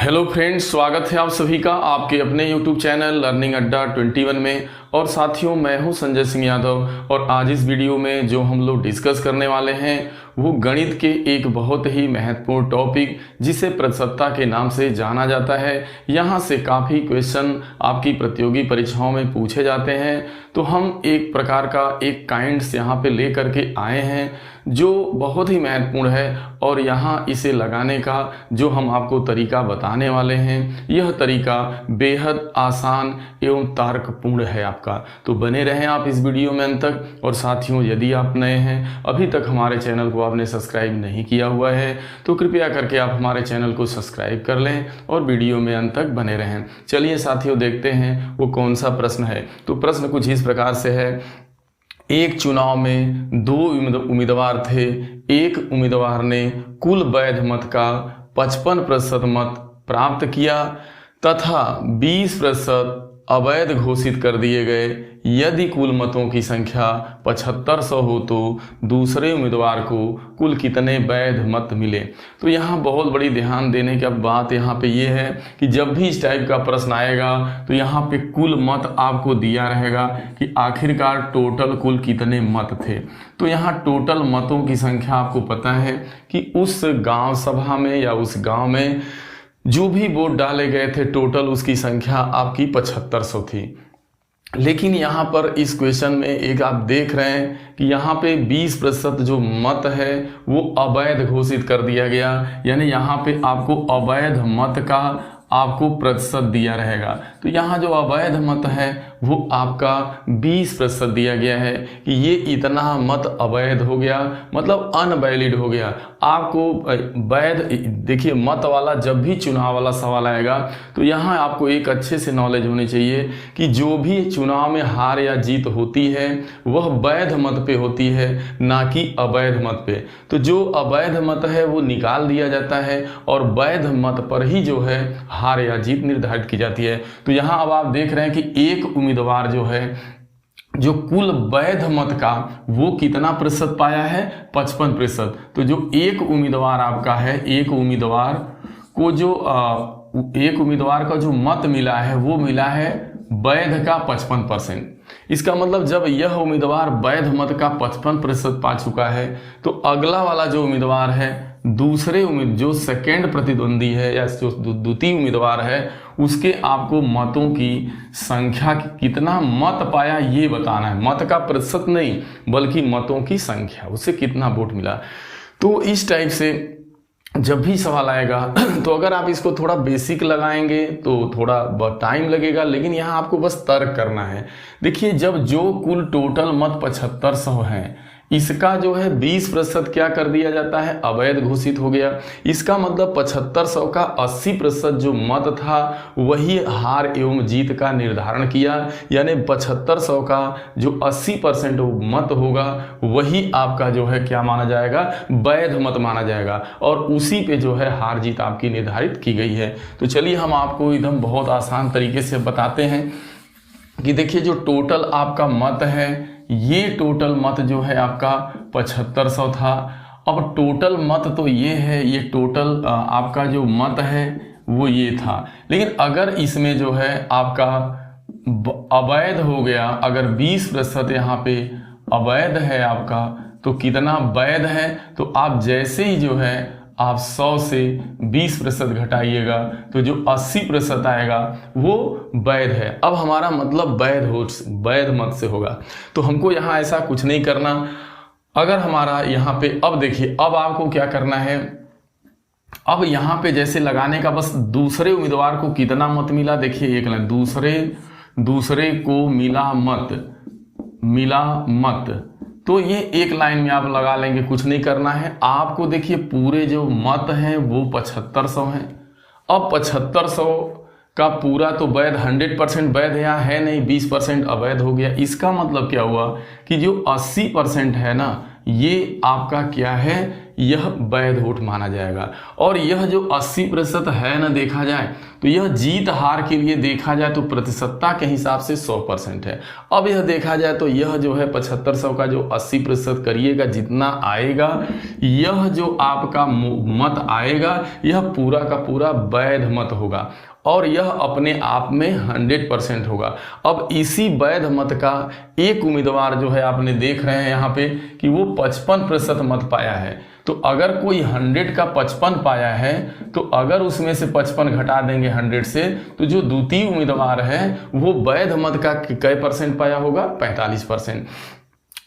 Hello friends, स्वागत है आप सभी का आपके अपने यूट्यूब चैनल लर्निंग अड्डा 21 में। और साथियों, मैं हूं संजय सिंह यादव और आज इस वीडियो में जो हम लोग डिस्कस करने वाले हैं वो गणित के एक बहुत ही महत्वपूर्ण टॉपिक जिसे प्रतिशतता के नाम से जाना जाता है। यहाँ से काफ़ी क्वेश्चन आपकी प्रतियोगी परीक्षाओं में पूछे जाते हैं, तो हम एक प्रकार का एक काइंड्स यहाँ पे ले करके आए हैं जो बहुत ही महत्वपूर्ण है। और यहाँ इसे लगाने का जो हम आपको तरीका बताने वाले हैं, यह तरीका बेहद आसान एवं तर्कपूर्ण है आपका। तो बने रहें आप इस वीडियो में अंत तक। और साथियों, यदि आप नए हैं, अभी तक हमारे चैनल को आपने सब्सक्राइब नहीं किया हुआ है, तो कृपया करके आप हमारे चैनल को सब्सक्राइब कर लें और वीडियो में अंत तक बने रहें। चलिए साथियों, देखते हैं वो कौन सा प्रश्न है। तो प्रश्न कुछ इस प्रकार से है। एक चुनाव में दो उम्मीदवार थे। एक उम्मीदवार ने कुल वैध मत का 55% मत प्राप्त किया तथा 20% अवैध घोषित कर दिए गए। यदि कुल मतों की संख्या 7500 हो तो दूसरे उम्मीदवार को कुल कितने वैध मत मिले। तो यहाँ बहुत बड़ी ध्यान देने की बात यहाँ पे ये है कि जब भी इस टाइप का प्रश्न आएगा तो यहाँ पे कुल मत आपको दिया रहेगा कि आखिरकार टोटल कुल कितने मत थे। तो यहाँ टोटल मतों की संख्या आपको पता है कि उस गाँव सभा में या उस गाँव में जो भी वोट डाले गए थे टोटल उसकी संख्या आपकी 7500 थी। लेकिन यहाँ पर इस क्वेश्चन में एक आप देख रहे हैं कि यहाँ पे 20% जो मत है वो अवैध घोषित कर दिया गया। यानी यहाँ पे आपको अवैध मत का आपको प्रतिशत दिया रहेगा। तो यहाँ जो अवैध मत है वो आपका 20% दिया गया है कि ये इतना मत अवैध हो गया, मतलब अनवैलिड हो गया। आपको वैध, देखिए मत वाला जब भी चुनाव वाला सवाल आएगा तो यहाँ आपको एक अच्छे से नॉलेज होनी चाहिए कि जो भी चुनाव में हार या जीत होती है वह वैध मत पे होती है, ना कि अवैध मत पे। तो जो अवैध मत है वो निकाल दिया जाता है और वैध मत पर ही जो है हार या जीत निर्धारित की जाती है। तो यहाँ अब आप देख रहे हैं कि एक उम्मीदवार जो है जो कुल वैध मत का वो कितना प्रतिशत पाया है, 55%। तो जो एक उम्मीदवार आपका है, एक उम्मीदवार को जो एक उम्मीदवार का जो मत मिला है वो मिला है वैध का 55%। इसका मतलब जब यह उम्मीदवार वैध मत का 55% पा चुका है तो अगला वाला जो उम्मीदवार है, दूसरे जो सेकेंड प्रतिद्वंदी है या जो द्वितीय उम्मीदवार है, उसके आपको मतों की संख्या कितना मत पाया ये बताना है। मत का प्रतिशत नहीं बल्कि मतों की संख्या, उसे कितना वोट मिला। तो इस टाइप से जब भी सवाल आएगा तो अगर आप इसको थोड़ा बेसिक लगाएंगे तो थोड़ा टाइम लगेगा, लेकिन यहाँ आपको बस तर्क करना है। देखिए, जब जो कुल टोटल मत 7500 हैं, इसका जो है 20% क्या कर दिया जाता है, अवैध घोषित हो गया। इसका मतलब 7500 का 80% जो मत था वही हार एवं जीत का निर्धारण किया। यानी 7500 का जो 80% मत होगा वही आपका जो है क्या माना जाएगा, वैध मत माना जाएगा, और उसी पे जो है हार जीत आपकी निर्धारित की गई है। तो चलिए हम आपको एकदम बहुत आसान तरीके से बताते हैं कि देखिए जो टोटल आपका मत है, ये टोटल मत जो है आपका 7500 था। अब टोटल मत तो ये है, ये टोटल आपका जो मत है वो ये था। लेकिन अगर इसमें जो है आपका अवैध हो गया, अगर 20% यहाँ पे अवैध है आपका, तो कितना वैध है, तो आप जैसे ही जो है आप 100 से 20% घटाइएगा तो जो 80% आएगा वो वैध है। अब हमारा मतलब वैध मत से होगा। तो हमको यहाँ ऐसा कुछ नहीं करना। अगर हमारा यहाँ पे, अब देखिए, अब आपको क्या करना है, अब यहाँ पे जैसे लगाने का, बस दूसरे उम्मीदवार को कितना मत मिला, देखिए एक लाइन, दूसरे को मिला मत, तो ये एक लाइन में आप लगा लेंगे, कुछ नहीं करना है आपको। देखिए पूरे जो मत हैं वो 7500 हैं। अब 7500 का पूरा तो वैध 100% वैध यहाँ है नहीं, 20% अवैध हो गया। इसका मतलब क्या हुआ कि जो 80% है ना, ये आपका क्या है, यह वैध वोट माना जाएगा। और यह जो 80% है ना, देखा जाए तो यह जीत हार के लिए देखा जाए तो प्रतिशतता के हिसाब से 100% है। अब यह देखा जाए तो यह जो है 7500 का जो 80% करिएगा जितना आएगा, यह जो आपका मत आएगा यह पूरा का पूरा वैध मत होगा और यह अपने आप में 100% होगा। अब इसी वैध मत का एक उम्मीदवार जो है आपने देख रहे हैं यहाँ पे कि वो 55% मत पाया है। तो अगर कोई 100 का 55 पाया है तो अगर उसमें से 55 घटा देंगे 100 से तो जो द्वितीय उम्मीदवार है वो वैध मत का कै % पाया होगा, 45%।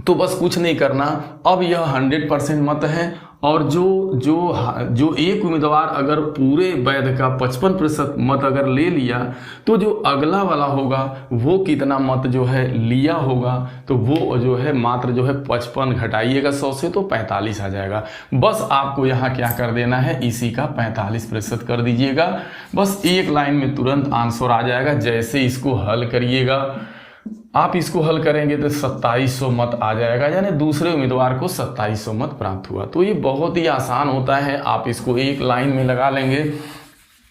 तो बस कुछ नहीं करना, अब यह 100% मत है और जो एक उम्मीदवार अगर पूरे वैध का 55% मत अगर ले लिया तो जो अगला वाला होगा वो कितना मत जो है लिया होगा, तो वो जो है मात्र जो है 55 घटाइएगा 100 से तो 45 आ जाएगा। बस आपको यहाँ क्या कर देना है, इसी का 45% कर दीजिएगा। बस एक लाइन में तुरंत आंसर आ जाएगा। जैसे इसको हल करिएगा, आप इसको हल करेंगे तो 2700 मत आ जाएगा, यानी दूसरे उम्मीदवार को 2700 मत प्राप्त हुआ। तो ये बहुत ही आसान होता है, आप इसको एक लाइन में लगा लेंगे।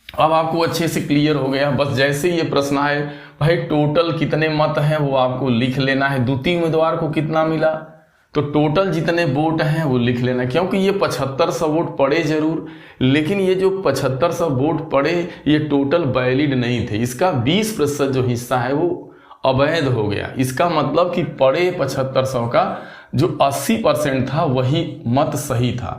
अब आपको अच्छे से क्लियर हो गया। बस जैसे ये प्रश्न आए, भाई टोटल कितने मत हैं वो आपको लिख लेना है, द्वितीय उम्मीदवार को कितना मिला तो टोटल जितने वोट हैं वो लिख लेना। क्योंकि ये 7500 वोट पड़े जरूर, लेकिन ये जो 7500 वोट पड़े ये टोटल वैलिड नहीं थे। इसका 20% जो हिस्सा है वो अवैध हो गया। इसका मतलब कि पड़े 7500 का जो 80% था वही मत सही था।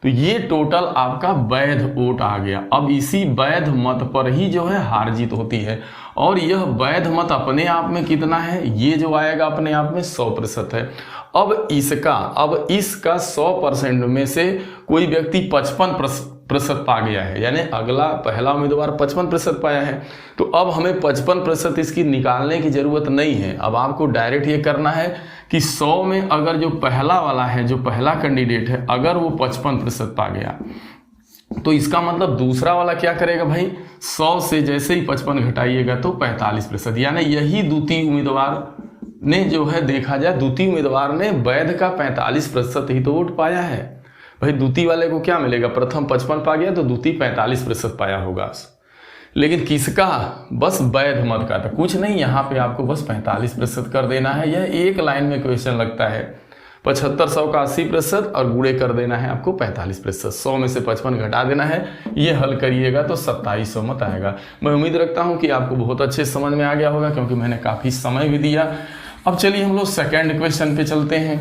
तो ये टोटल आपका वैध वोट आ गया। अब इसी वैध मत पर ही जो है हार जीत होती है और यह वैध मत अपने आप में कितना है, ये जो आएगा अपने आप में 100% है। अब इसका 100% में से कोई व्यक्ति 55% पा गया है, यानी अगला पहला उम्मीदवार 55% पाया है। तो अब हमें 55% इसकी निकालने की जरूरत नहीं है। अब आपको डायरेक्ट ये करना है कि 100 में अगर जो पहला वाला है, जो पहला कैंडिडेट है, अगर वो 55% पा गया तो इसका मतलब दूसरा वाला क्या करेगा भाई, 100 से जैसे ही 55 घटाइएगा तो 45%, यानी यही द्वितीय उम्मीदवार ने जो है देखा जाए द्वितीय उम्मीदवार ने वैध का 45% ही तो वोट पाया है। भाई द्वितीय वाले को क्या मिलेगा, प्रथम 55 पा गया तो द्वितीय 45% पाया होगा, लेकिन किसका, बस वैध मत का। तो कुछ नहीं, यहाँ पे आपको बस 45% कर देना है। यह एक लाइन में क्वेश्चन लगता है। 7500 का 80% और गुणे कर देना है आपको 45%, 100 में से 55 घटा देना है। ये हल करिएगा तो 2700 मत आएगा। मैं उम्मीद रखता हूँ कि आपको बहुत अच्छे समझ में आ गया होगा, क्योंकि मैंने काफ़ी समय भी दिया। अब चलिए हम लोग सेकेंड क्वेश्चन पे चलते हैं।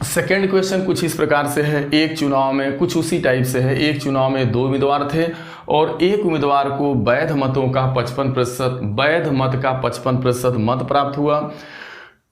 सेकेंड क्वेश्चन कुछ इस प्रकार से है, एक चुनाव में कुछ उसी टाइप से है। एक चुनाव में 2 उम्मीदवार थे और एक उम्मीदवार को वैध मतों का 55%, वैध मत का 55% मत प्राप्त हुआ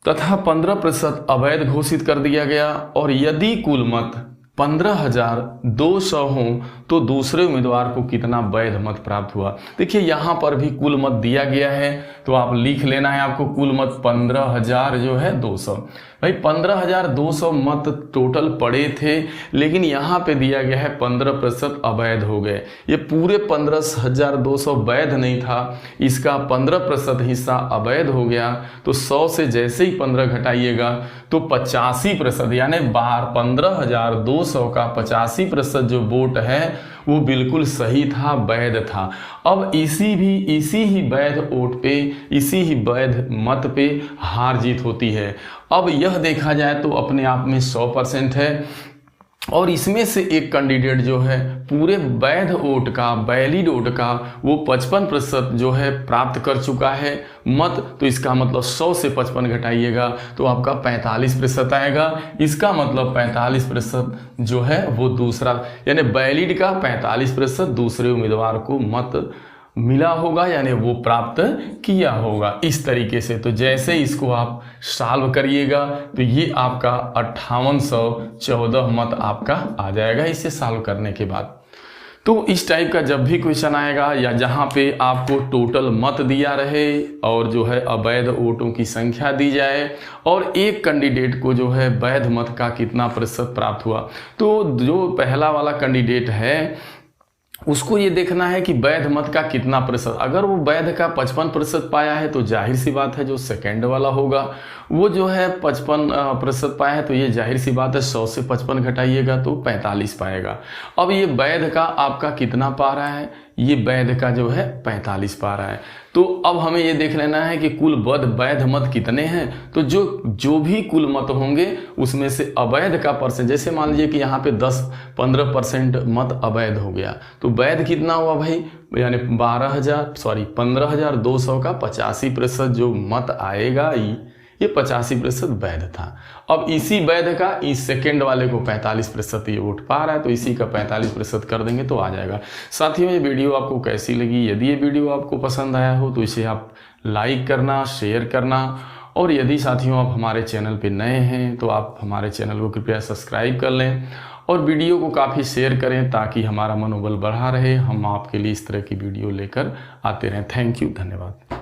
तथा 15% अवैध घोषित कर दिया गया। और यदि कुल मत 15,200 हो तो दूसरे उम्मीदवार को कितना वैध मत प्राप्त हुआ। देखिए यहाँ पर भी कुल मत दिया गया है, तो आप लिख लेना है आपको कुल मत 15,000 जो है 200। भाई 15,200 मत टोटल पड़े थे, लेकिन यहाँ पे दिया गया है 15% अवैध हो गए। ये पूरे 15,200 वैध नहीं था, इसका 15% हिस्सा अवैध हो गया। तो 100 से जैसे ही 15 घटाइएगा तो 85%, यानी 15,200 का 85% जो वोट है वो बिल्कुल सही था, वैध था। अब इसी ही वैध वोट पे, इसी ही वैध मत पे हार जीत होती है। अब यह देखा जाए तो अपने आप में 100% है और इसमें से एक कैंडिडेट जो है पूरे वैध वोट का, वैलिड वोट का वो 55% जो है प्राप्त कर चुका है मत। तो इसका मतलब 100 से 55 घटाइएगा तो आपका 45% आएगा। इसका मतलब 45% जो है वो दूसरा, यानी वैलिड का 45% दूसरे उम्मीदवार को मत मिला होगा, यानी वो प्राप्त किया होगा। इस तरीके से तो जैसे इसको आप सॉल्व करिएगा तो ये आपका 5814 मत आपका आ जाएगा इसे सॉल्व करने के बाद। तो इस टाइप का जब भी क्वेश्चन आएगा या जहाँ पे आपको टोटल मत दिया रहे और जो है अवैध वोटों की संख्या दी जाए और एक कैंडिडेट को जो है वैध मत का कितना प्रतिशत प्राप्त हुआ, तो जो पहला वाला कैंडिडेट है उसको ये देखना है कि वैध मत का कितना प्रतिशत। अगर वो वैध का 55% पाया है तो जाहिर सी बात है जो सेकंड वाला होगा वो जो है 55% पाया है, तो ये जाहिर सी बात है 100 से 55 घटाइएगा तो 45 पाएगा। अब ये वैध का आपका कितना पा रहा है, ये वैध का जो है 45 पा रहा है। तो अब हमें ये देख लेना है कि कुल वैध मत कितने हैं। तो जो भी कुल मत होंगे उसमें से अवैध का परसेंट, जैसे मान लीजिए कि यहाँ पे 10-15% मत अवैध हो गया, तो वैध कितना हुआ भाई, यानी 15,200 का 85% जो मत आएगा ये 85% वैध था। अब इसी वैध का इस सेकेंड वाले को 45% ये वोट पा रहा है, तो इसी का 45% कर देंगे तो आ जाएगा। साथियों ये वीडियो आपको कैसी लगी, यदि ये वीडियो आपको पसंद आया हो तो इसे आप लाइक करना, शेयर करना, और यदि साथियों आप हमारे चैनल पे नए हैं तो आप हमारे चैनल को कृपया सब्सक्राइब कर लें और वीडियो को काफ़ी शेयर करें ताकि हमारा मनोबल बढ़ा रहे, हम आपके लिए इस तरह की वीडियो लेकर आते रहें। थैंक यू, धन्यवाद।